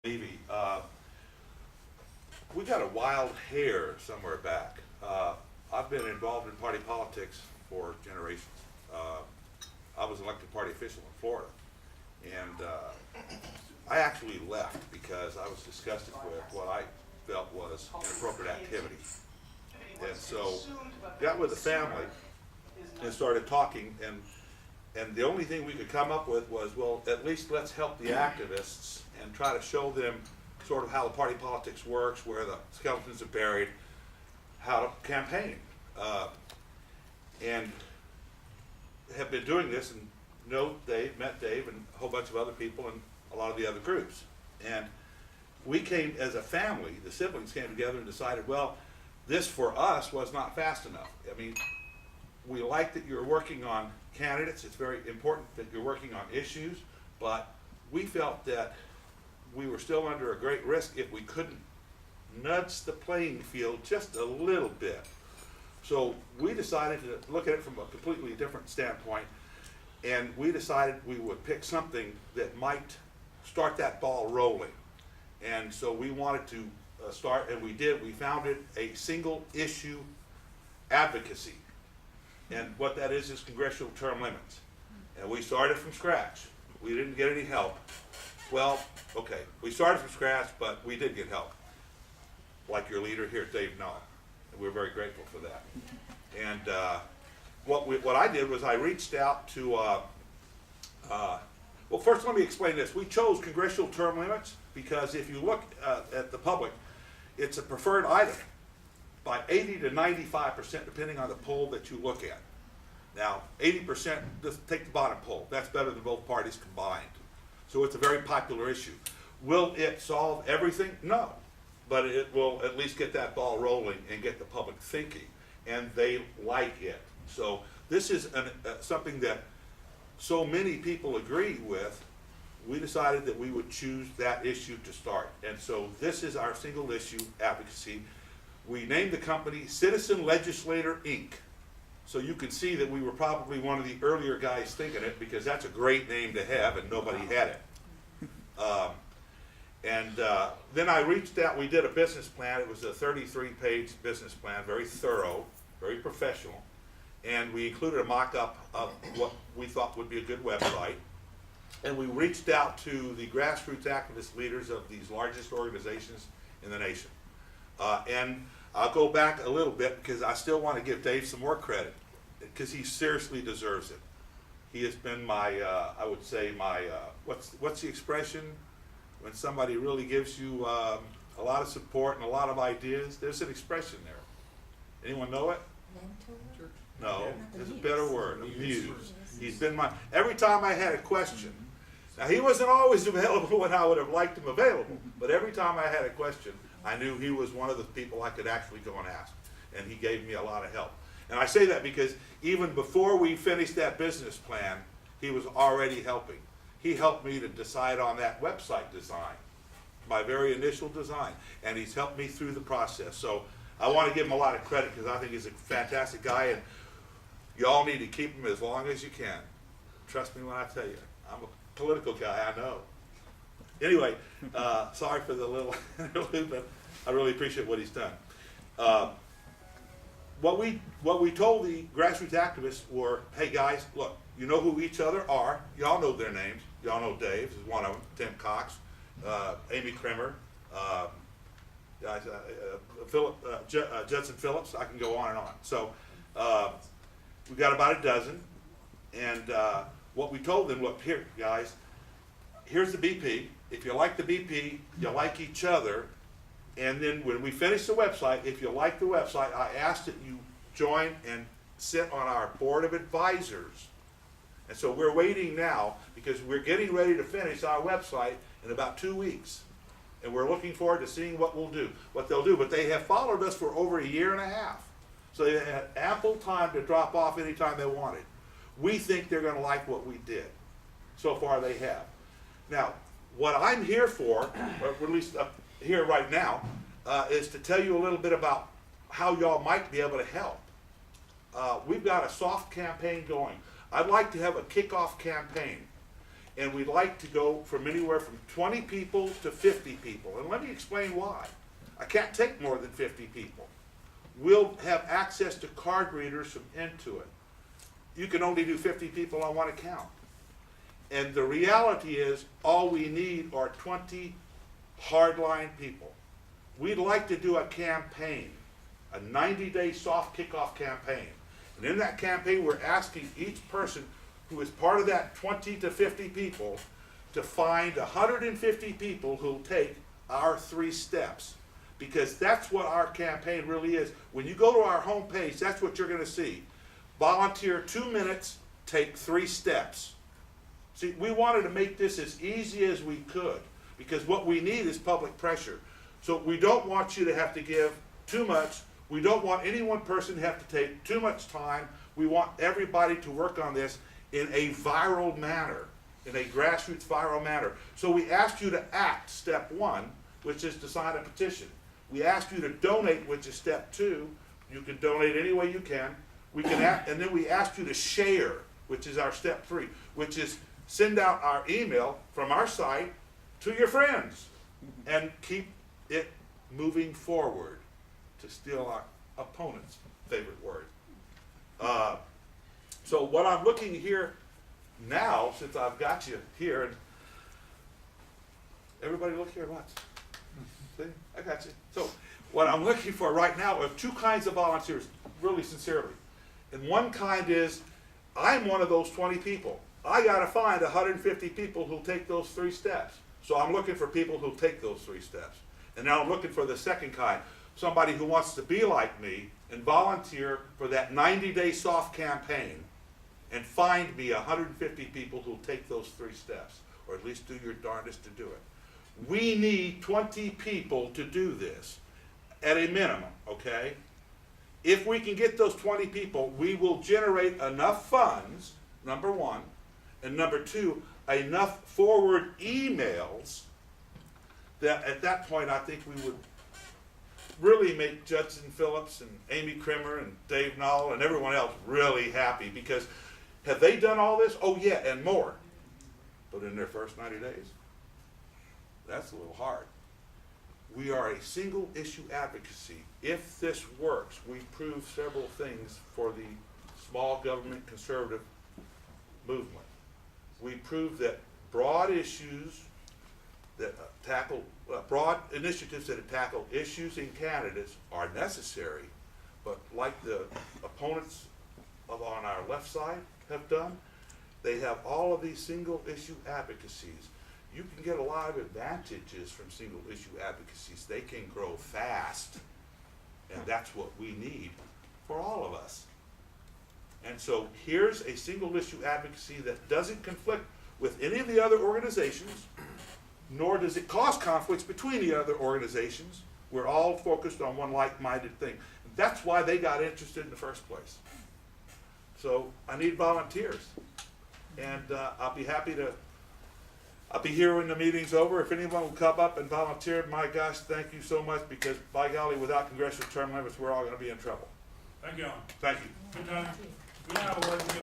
Levy. We got a wild hair somewhere back. I've been involved in party politics for generations. I was elected party official in Florida, and I actually left because I was disgusted with what I felt was inappropriate activity. And so got with the family and started talking, and the only thing we could come up with was, well, at least let's help the activists and try to show them sort of how the party politics works, where the skeletons are buried, how to campaign. And have been doing this, and know Dave, met Dave, and a whole bunch of other people, and a lot of the other groups. And we came as a family, the siblings came together and decided, well, this for us was not fast enough. I mean, we like that you're working on candidates. It's very important that you're working on issues, but we felt that we were still under a great risk if we couldn't nudge the playing field just a little bit. So we decided to look at it from a completely different standpoint, and we decided we would pick something that might start that ball rolling. And so we wanted to start, and we did. We founded a single issue advocacy. And what that is congressional term limits. And we started from scratch. We didn't get any help. Well, okay, we started from scratch, but we did get help. Like your leader here, Dave Null. And we're very grateful for that. And what I did was I reached out to, well, first let me explain this. We chose congressional term limits because if you look at the public, it's a preferred item by 80 to 95%, depending on the poll that you look at. Now, 80%, just take the bottom poll. That's better than both parties combined. So it's a very popular issue. Will it solve everything? No. But it will at least get that ball rolling and get the public thinking. And they like it. So this is something that so many people agree with. We decided that we would choose that issue to start. And so this is our single issue advocacy. We named the company Citizen Legislator, Inc. So you can see that we were probably one of the earlier guys thinking it, because that's a great name to have and nobody had it. Then I reached out, we did a business plan. It was a 33-page business plan, very thorough, very professional. And we included a mock-up of what we thought would be a good website. And we reached out to the grassroots activist leaders of these largest organizations in the nation. And I'll go back a little bit because I still want to give Dave some more credit because he seriously deserves it. He has been my, I would say my, what's the expression? When somebody really gives you a lot of support and a lot of ideas, there's an expression there. Anyone know it? Mentor? No, there's a better word, a muse. He's been my, every time I had a question, now he wasn't always available when I would have liked him available, but every time I had a question, I knew he was one of the people I could actually go and ask, and he gave me a lot of help. And I say that because even before we finished that business plan, he was already helping. He helped me to decide on that website design, my very initial design, and he's helped me through the process. So I want to give him a lot of credit because I think he's a fantastic guy, and you all need to keep him as long as you can. Trust me when I tell you. I'm a political guy, I know. Anyway, sorry for the little interlude, but I really appreciate what he's done. What we told the grassroots activists were, hey guys, look, you know who each other are. Y'all know their names. Y'all know Dave is one of them, Tim Cox, Amy Kremer, Judson Phillips. I can go on and on. So we've got about a dozen. And what we told them, look, here, guys, here's the BP. If you like the BP, you like each other. And then when we finish the website, if you like the website, I ask that you join and sit on our board of advisors. And so we're waiting now because we're getting ready to finish our website in about 2 weeks. And we're looking forward to seeing what they'll do. But they have followed us for over a year and a half. So they had ample time to drop off anytime they wanted. We think they're going to like what we did. So far they have. Now, what I'm here for, or at least up here right now, is to tell you a little bit about how y'all might be able to help. We've got a soft campaign going. I'd like to have a kickoff campaign. And we'd like to go from anywhere from 20 people to 50 people. And let me explain why. I can't take more than 50 people. We'll have access to card readers from Intuit. You can only do 50 people on one account. And the reality is, all we need are 20 hardline people. We'd like to do a campaign, a 90-day soft kickoff campaign. And in that campaign, we're asking each person who is part of that 20 to 50 people to find 150 people who'll take our 3 steps. Because that's what our campaign really is. When you go to our homepage, that's what you're going to see. Volunteer 2 minutes, take 3 steps. See, we wanted to make this as easy as we could, because what we need is public pressure. So we don't want you to have to give too much. We don't want any one person to have to take too much time. We want everybody to work on this in a viral manner, in a grassroots viral manner. So we asked you to act, step 1, which is to sign a petition. We asked you to donate, which is step 2. You can donate any way you can. We can act, and then we asked you to share, which is our step 3, which is send out our email from our site to your friends and keep it moving forward, to steal our opponent's favorite word. So what I'm looking here now, since I've got you here, and everybody look here, what? See, I got you. So what I'm looking for right now are 2 kinds of volunteers, really sincerely. And one kind is, I'm one of those 20 people. I got to find 150 people who'll take those 3 steps. So I'm looking for people who'll take those 3 steps. And now I'm looking for the second kind, somebody who wants to be like me and volunteer for that 90-day soft campaign and find me 150 people who'll take those 3 steps, or at least do your darndest to do it. We need 20 people to do this at a minimum, okay? If we can get those 20 people, we will generate enough funds, number 1, and number 2, enough forward emails that at that point I think we would really make Judson Phillips and Amy Krimmer and Dave Knoll and everyone else really happy, because have they done all this? Oh yeah, and more. But in their first 90 days, that's a little hard. We are a single issue advocacy. If this works, we prove several things for the small government conservative movement. We prove that broad issues that tackle, broad initiatives that tackle issues and candidates are necessary, but like the opponents on our left side have done, they have all of these single issue advocacies. You can get a lot of advantages from single issue advocacies. They can grow fast, and that's what we need for all of us. And so here's a single issue advocacy that doesn't conflict with any of the other organizations, nor does it cause conflicts between the other organizations. We're all focused on one like-minded thing. That's why they got interested in the first place. So I need volunteers, and I'll be happy to. I'll be here when the meeting's over. If anyone will come up and volunteer, my gosh, thank you so much, because by golly, without congressional term limits, we're all going to be in trouble. Thank you, Alan. Thank you. Good time. We now work together.